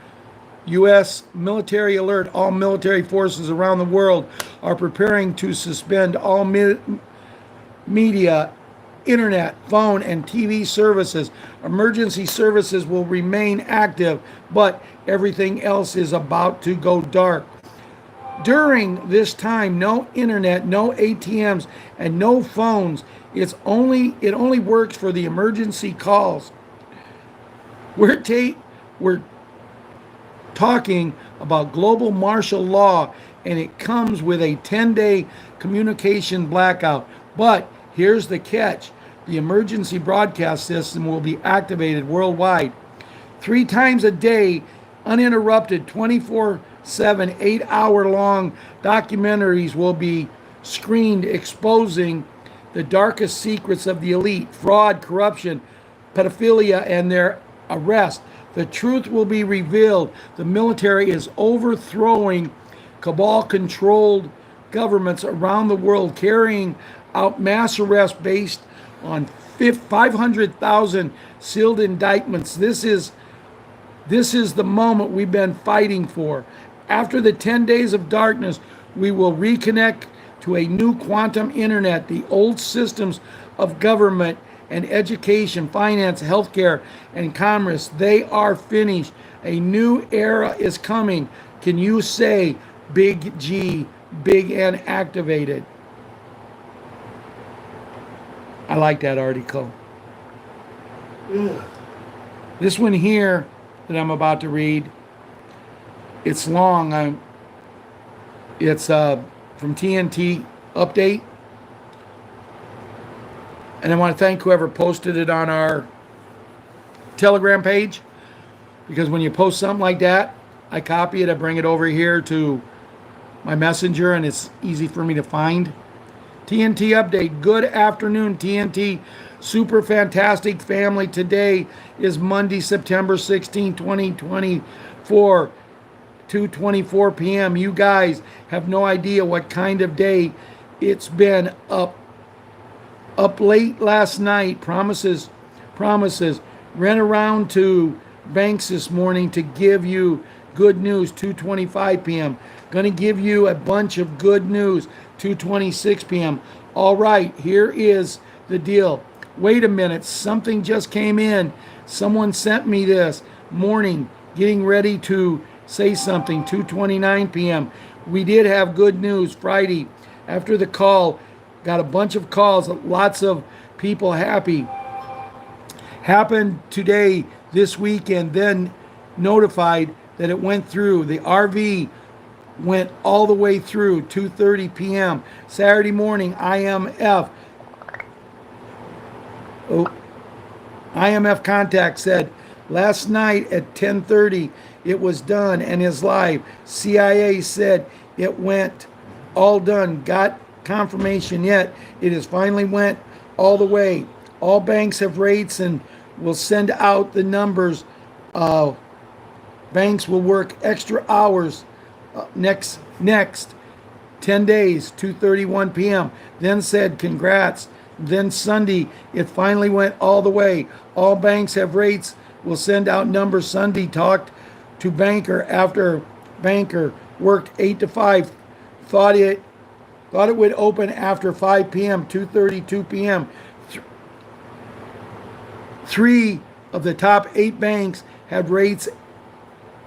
U.S. military alert. All military forces around the world are preparing to suspend all media, internet, phone, and TV services. Emergency services will remain active, but everything else is about to go dark. During this time, no internet, no ATMs, and no phones. It only works for the emergency calls. We're talking about global martial law, and it comes with a 10-day communication blackout. But here's the catch. The emergency broadcast system will be activated worldwide 3 times a day, uninterrupted, 24/7, 8-hour-long documentaries will be screened, exposing the darkest secrets of the elite, fraud, corruption, pedophilia, and their arrest. The truth will be revealed. The military is overthrowing cabal-controlled governments around the world, carrying out mass arrests based on 500,000 sealed indictments. This is the moment we've been fighting for. After the 10 days of darkness, we will reconnect to a new quantum internet. The old systems of government and education, finance, healthcare, and commerce, they are finished. A new era is coming. Can you say Big G, big and activated? I like that article. This one here that I'm about to read, it's long. It's from TNT Update. And I want to thank whoever posted it on our Telegram page, because when you post something like that, I copy it, I bring it over here to my messenger, and it's easy for me to find. TNT Update. Good afternoon, TNT Super Fantastic Family. Today is Monday, September 16, 2024, 2:24 p.m. You guys have no idea what kind of day it's been. Up late last night. Promises. Ran around to banks this morning to give you good news, 2:25 p.m. Going to give you a bunch of good news, 2:26 p.m. All right, here is the deal. Wait a minute, something just came in. Someone sent me this morning, getting ready to say something, 2:29 p.m. We did have good news Friday after the call. Got a bunch of calls, lots of people happy. Happened today, this weekend, then notified that it went through. The RV went all the way through, 2:30 p.m. Saturday morning, IMF contact said last night at 10:30 it was done and is live. CIA said it went all done. Got confirmation yet. It has finally went all the way. All banks have rates and will send out the numbers. Banks will work extra hours next 10 days, 2:31 p.m. Then said congrats. Then Sunday, it finally went all the way. All banks have rates, will send out numbers Sunday. Talked to banker after banker worked 8 to 5. Thought it would open after 5 p.m., 2:32 p.m. Three of the top 8 banks had rates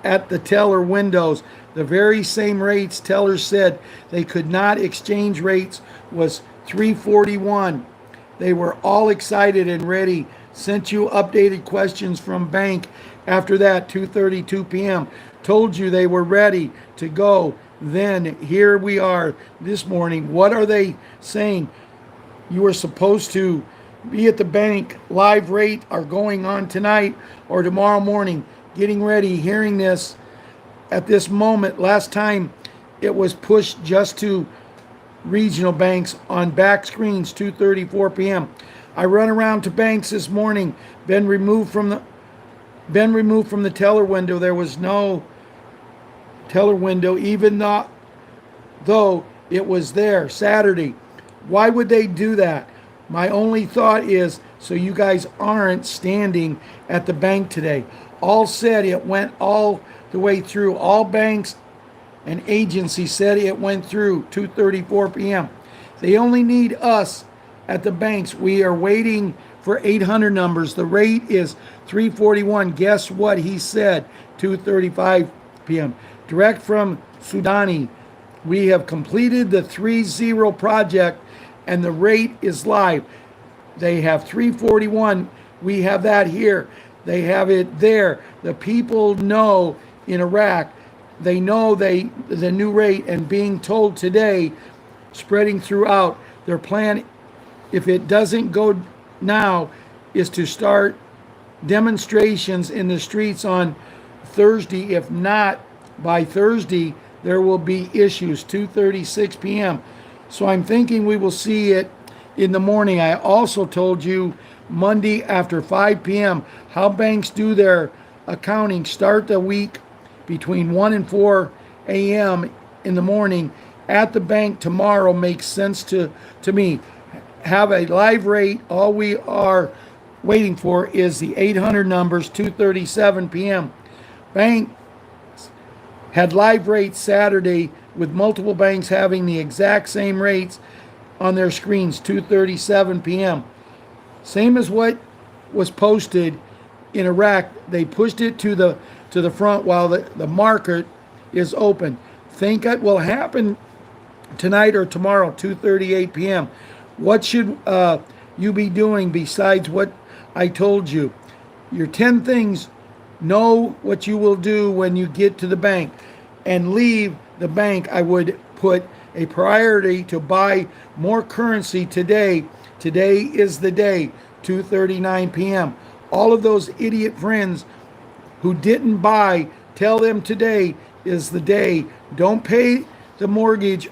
at the teller windows. The very same rates tellers said they could not exchange. Rates was 341. They were all excited and ready. Sent you updated questions from bank after that, 2:32 p.m. Told you they were ready to go. Then here we are this morning. What are they saying? You were supposed to be at the bank. Live rate are going on tonight or tomorrow morning. Getting ready, hearing this at this moment. Last time it was pushed just to regional banks on back screens, 2:34 p.m. I run around to banks this morning. Been removed from the teller window. There was no teller window, even though it was there Saturday. Why would they do that? My only thought is so you guys aren't standing at the bank today. All said it went all the way through. All banks and agencies said it went through, 2:34 p.m. They only need us at the banks. We are waiting for 800 numbers. The rate is 341. Guess what he said, 2:35 p.m. Direct from Sudani. We have completed the 3-0 project and the rate is live. They have 341. We have that here. They have it there. The people know in Iraq, they know the new rate, and being told today, spreading throughout. Their plan, if it doesn't go now, is to start demonstrations in the streets on Thursday. If not by Thursday, there will be issues, 2:36 p.m. So I'm thinking we will see it in the morning. I also told you Monday after 5 p.m. how banks do their accounting. Start the week between 1 and 4 a.m. in the morning at the bank tomorrow makes sense to me. Have a live rate. All we are waiting for is the 800 numbers, 2:37 p.m. Banks had live rates Saturday with multiple banks having the exact same rates on their screens, 2:37 p.m. Same as what was posted in Iraq. They pushed it to the front while the market is open. Think it will happen tonight or tomorrow, 2:38 p.m. What should you be doing besides what I told you? Your 10 things. Know what you will do when you get to the bank and leave the bank. I would put a priority to buy more currency today. Today is the day, 2:39 p.m. All of those idiot friends who didn't buy, tell them today is the day. Don't pay the mortgage.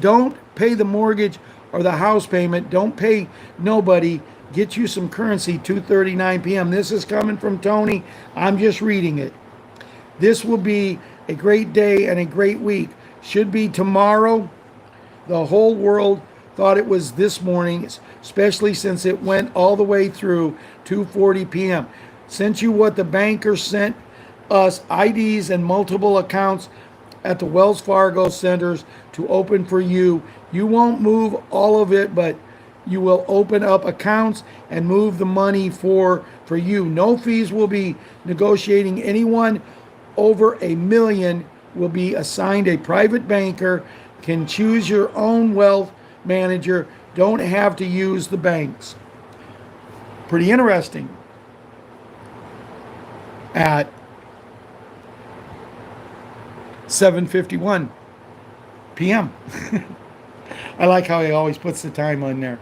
Don't pay the mortgage or the house payment. Don't pay nobody. Get you some currency, 2:39 p.m. This is coming from Tony. I'm just reading it. This will be a great day and a great week. Should be tomorrow. The whole world thought it was this morning, especially since it went all the way through 2:40 p.m. sent you what the banker sent us, IDs and multiple accounts at the Wells Fargo centers to open for you. You won't move all of it, but you will open up accounts and move the money for you. No fees will be negotiating. Anyone over $1 million will be assigned a private banker, can choose your own wealth manager, don't have to use the banks. Pretty interesting. At 7:51 p.m. I like how he always puts the time on there.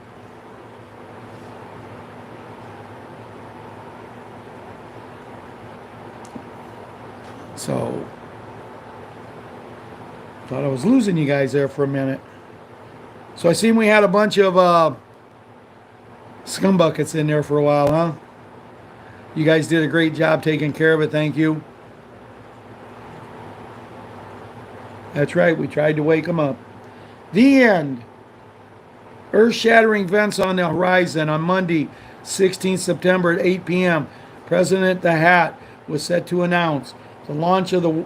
So, thought I was losing you guys there for a minute. So I seen we had a bunch of scumbuckets in there for a while, huh? You guys did a great job taking care of it. Thank you. That's right. We tried to wake them up. The end. Earth-shattering events on the horizon on Monday, 16th September at 8 p.m. President the Hat was set to announce the launch of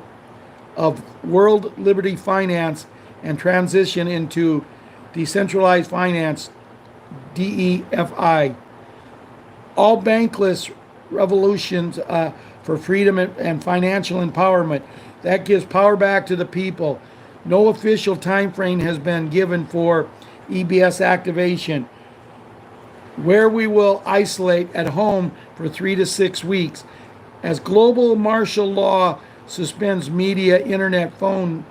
World Liberty Finance and transition into decentralized finance, DEFI. All bankless revolutions for freedom and financial empowerment. That gives power back to the people. No official time frame has been given for EBS activation, where we will isolate at home for 3 to 6 weeks. As global martial law suspends media, internet, phone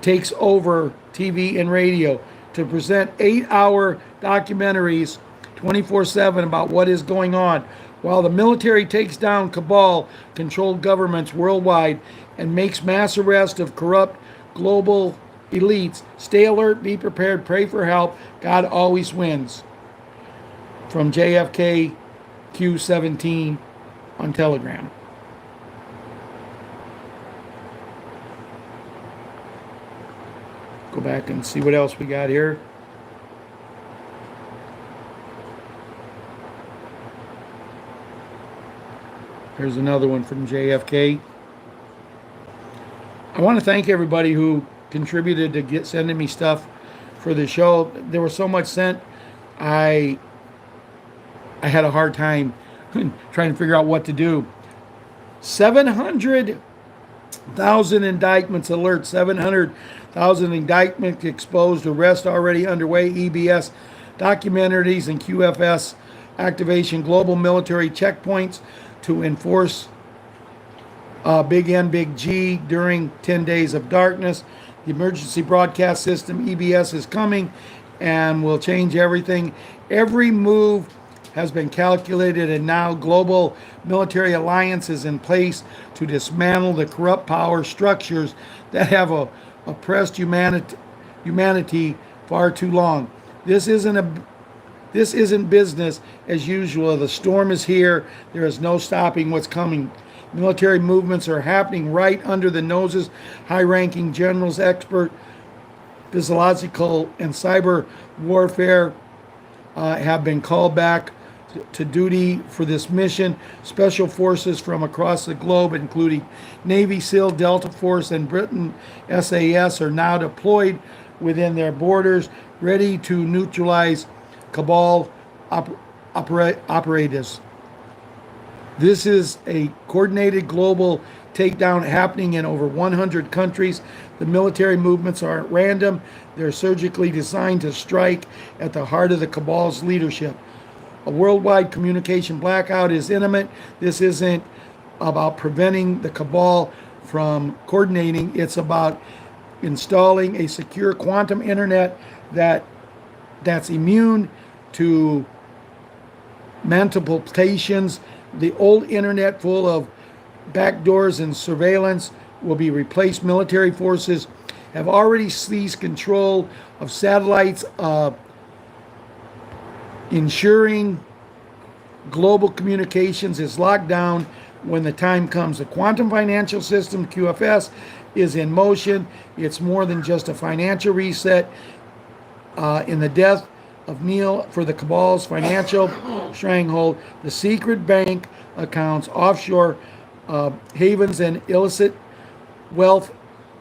takes over TV and radio to present 8-hour documentaries 24/7 about what is going on, while the military takes down cabal-controlled governments worldwide and makes mass arrests of corrupt global elites. Stay alert, be prepared, pray for help. God always wins. From JFK Q17 on Telegram. Go back and see what else we got here. Here's another one from JFK. I want to thank everybody who contributed to sending me stuff for the show. There was so much sent. I had a hard time trying to figure out what to do. 700,000 indictments alert. 700,000 indictments exposed. Arrest already underway. EBS documentaries and QFS activation. Global military checkpoints to enforce Big N, Big G during 10 days of darkness. The emergency broadcast system, EBS, is coming and will change everything. Every move has been calculated, and now global military alliance is in place to dismantle the corrupt power structures that have oppressed humanity far too long. This isn't business as usual. The storm is here. There is no stopping what's coming. Military movements are happening right under the noses. High-ranking generals, expert physiological and cyber warfare have been called back to duty for this mission. Special forces from across the globe, including Navy SEAL, Delta Force, and Britain SAS, are now deployed within their borders, ready to neutralize cabal operatives. This is a coordinated global takedown happening in over 100 countries. The military movements aren't random. They're surgically designed to strike at the heart of the cabal's leadership. A worldwide communication blackout is imminent. This isn't about preventing the cabal from coordinating. It's about installing a secure quantum internet that's immune to manipulations. The old internet full of backdoors and surveillance will be replaced. Military forces have already seized control of satellites, ensuring global communications is locked down when the time comes. The quantum financial system, QFS, is in motion. It's more than just a financial reset. In the death of Neil for the cabal's financial stranglehold, the secret bank accounts, offshore havens, and illicit wealth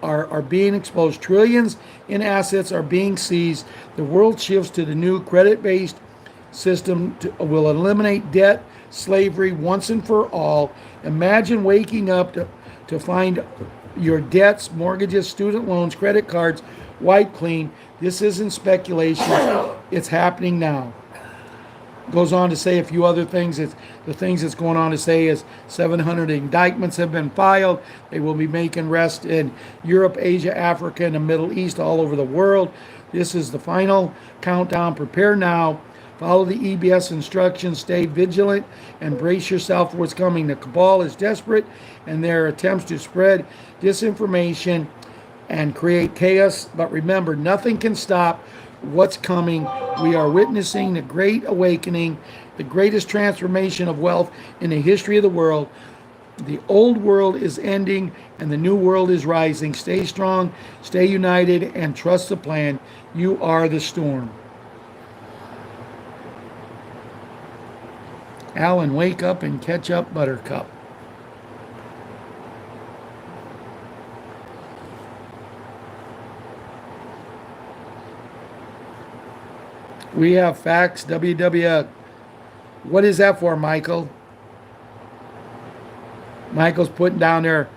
are being exposed. Trillions in assets are being seized. The world shifts to the new credit-based system will eliminate debt, slavery once and for all. Imagine waking up to find your debts, mortgages, student loans, credit cards wiped clean. This isn't speculation. It's happening now. Goes on to say a few other things. The things it's going on to say is 700 indictments have been filed. They will be making arrests in Europe, Asia, Africa, and the Middle East, all over the world. This is the final countdown. Prepare now. Follow the EBS instructions. Stay vigilant and brace yourself for what's coming. The cabal is desperate, and their attempts to spread disinformation and create chaos. But remember, nothing can stop what's coming. We are witnessing the Great Awakening, the greatest transformation of wealth in the history of the world. The old world is ending and the new world is rising. Stay strong, stay united, and trust the plan. You are the storm. Alan, wake up and catch up, Buttercup. We have facts, WW. What is that for, Michael? Michael's putting down there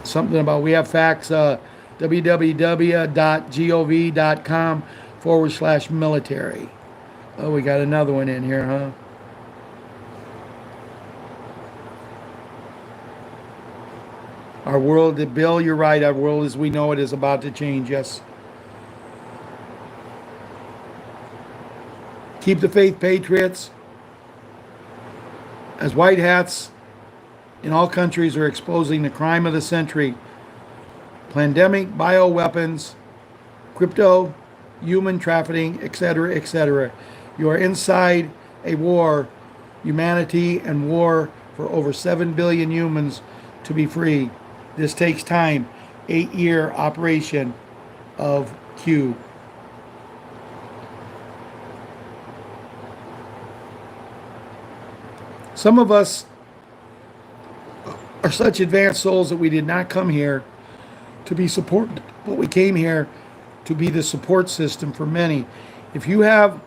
something about we have facts, www.gov.com/military. Oh, we got another one in here, huh? Our world, Bill, you're right. Our world as we know it is about to change, yes. Keep the faith, patriots. As white hats in all countries are exposing the crime of the century, pandemic, bioweapons, crypto, human trafficking, etc., etc. You are inside a war, humanity, and war for over 7 billion humans to be free. This takes time. 8-year operation of Q. Some of us are such advanced souls that we did not come here to be supported, but we came here to be the support system for many. If you have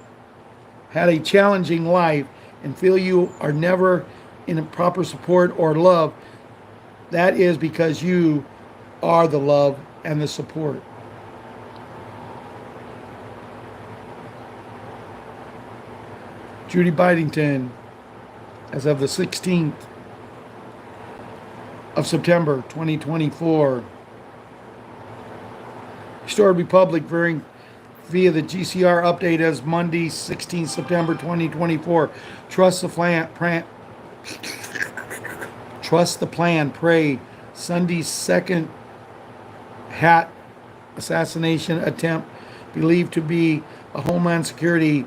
had a challenging life and feel you are never in a proper support or love, that is because you are the love and the support. Judy Bidington, as of the 16th of September 2024. Restored Republic via the GCR update as Monday 16th September 2024. Trust the plan, pray. Sunday's second hat assassination attempt believed to be a Homeland Security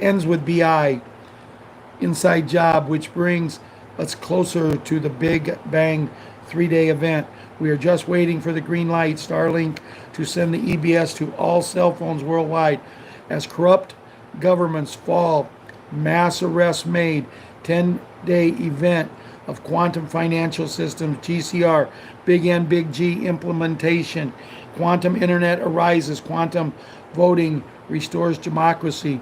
ends with BI, inside job, which brings us closer to the Big Bang 3-day event. We are just waiting for the green light, Starlink, to send the EBS to all cell phones worldwide. As corrupt governments fall, mass arrests made, 10-day event of quantum financial systems, GCR, Big N, Big G implementation, quantum internet arises, quantum voting restores democracy.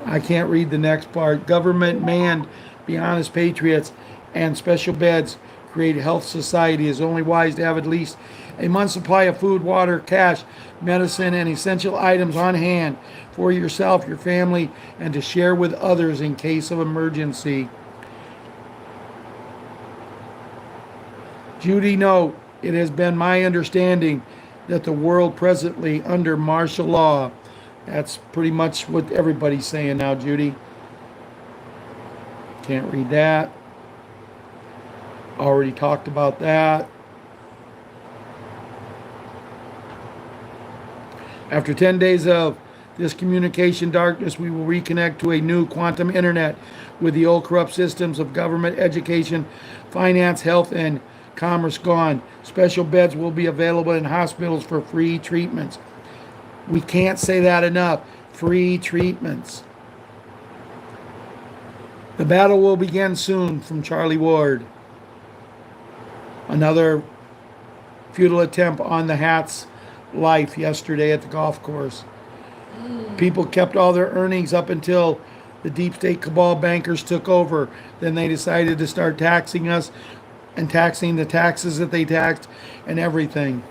I can't read the next part. Government manned, be honest, patriots, and special beds create a health society. Is only wise to have at least a month's supply of food, water, cash, medicine, and essential items on hand for yourself, your family, and to share with others in case of emergency. Judy, note, it has been my understanding that the world presently under martial law. That's pretty much what everybody's saying now, Judy. Can't read that. Already talked about that. After 10 days of this communication darkness, we will reconnect to a new quantum internet with the old corrupt systems of government, education, finance, health, and commerce gone. Special beds will be available in hospitals for free treatments. We can't say that enough. Free treatments. The battle will begin soon, from Charlie Ward. Another futile attempt on the Hat's life yesterday at the golf course. People kept all their earnings up until the deep state cabal bankers took over. Then they decided to start taxing us and taxing the taxes that they taxed and everything.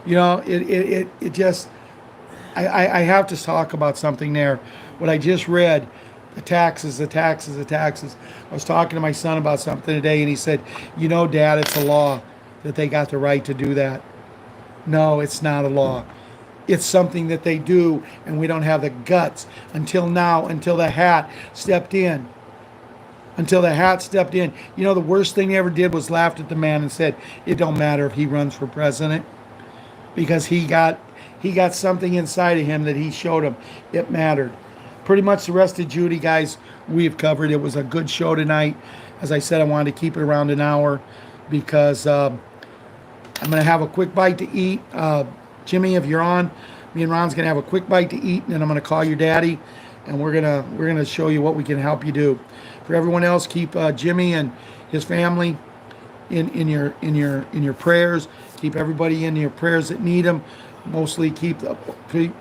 You know, it just, I have to talk about something there. What I just read, the taxes, the taxes, the taxes. I was talking to my son about something today, and he said, you know, Dad, it's a law that they got the right to do that. No, it's not a law. It's something that they do, and we don't have the guts until now, until the Hat stepped in. Until the Hat stepped in. You know, the worst thing they ever did was laughed at the man and said, it don't matter if he runs for president, because he got something inside of him that he showed him. It mattered. Pretty much the rest of Judy, guys, we've covered. It was a good show tonight. As I said, I wanted to keep it around an hour because I'm going to have a quick bite to eat. Jimmy, if you're on, me and Ron's going to have a quick bite to eat, and then I'm going to call your daddy, and we're gonna show you what we can help you do. For everyone else, keep Jimmy and his family in your prayers. Keep everybody in your prayers that need them. Mostly keep the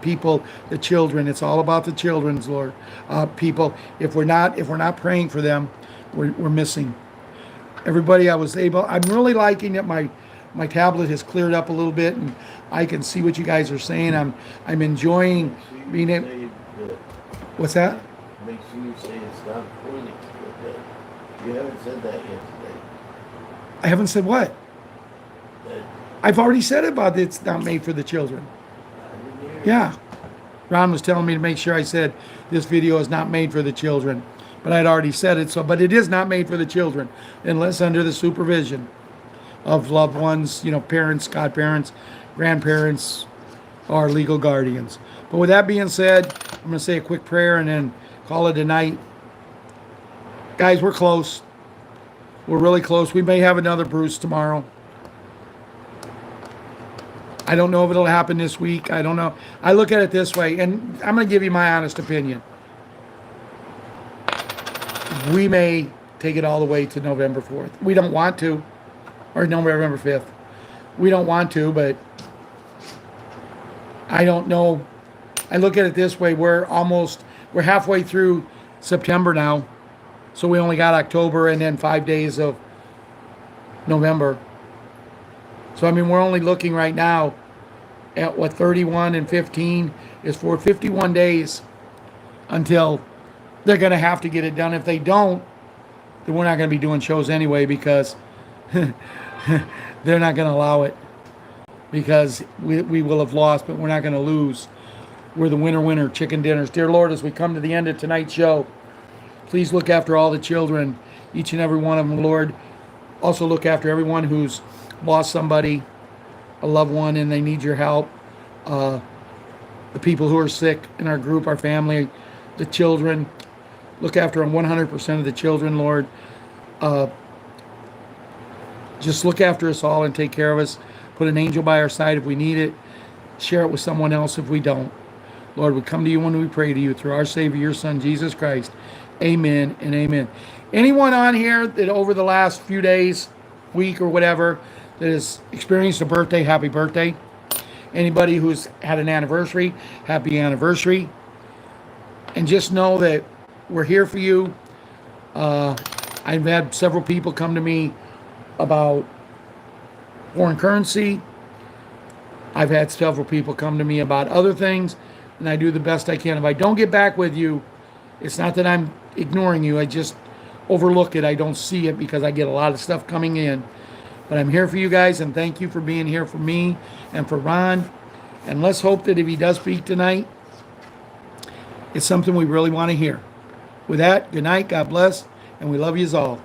people, the children. It's all about the children's, Lord. People, if we're not praying for them, we're missing. Everybody, I'm really liking that my tablet has cleared up a little bit and I can see what you guys are saying. I'm enjoying being able. What's that? Make sure you say it's not pointing. You haven't said that yet today. I haven't said what? That I've already said about it's not made for the children. I didn't hear. Yeah. Ron was telling me to make sure I said this video is not made for the children. But I'd already said it, but it is not made for the children unless under the supervision of loved ones, you know, parents, godparents, grandparents, or legal guardians. But with that being said, I'm going to say a quick prayer and then call it a night. Guys, we're close. We're really close. We may have another Bruce tomorrow. I don't know if it'll happen this week. I don't know. I look at it this way, and I'm going to give you my honest opinion. We may take it all the way to November 4th. We don't want to. Or November 5th. We don't want to, but I don't know. I look at it this way. We're halfway through September now. So we only got October and then 5 days of November. So, I mean, we're only looking right now at what 31 and 15 is for 51 days until they're going to have to get it done. If they don't, then we're not going to be doing shows anyway because they're not going to allow it because we will have lost, but we're not going to lose. We're the winner, chicken dinners. Dear Lord, as we come to the end of tonight's show, please look after all the children, each and every one of them, Lord. Also look after everyone who's lost somebody, a loved one, and they need your help. The people who are sick in our group, our family, the children. Look after 100% of the children, Lord. Just look after us all and take care of us. Put an angel by our side if we need it. Share it with someone else if we don't. Lord, we come to you when we pray to you through our Savior, your Son, Jesus Christ. Amen and amen. Anyone on here that over the last few days, week or whatever, that has experienced a birthday, happy birthday. Anybody who's had an anniversary, happy anniversary. And just know that we're here for you. I've had several people come to me about foreign currency. I've had several people come to me about other things, and I do the best I can. If I don't get back with you, it's not that I'm ignoring you. I just overlook it. I don't see it because I get a lot of stuff coming in. But I'm here for you guys, and thank you for being here for me and for Ron. And let's hope that if he does speak tonight, it's something we really want to hear. With that, good night, God bless, and we love you all.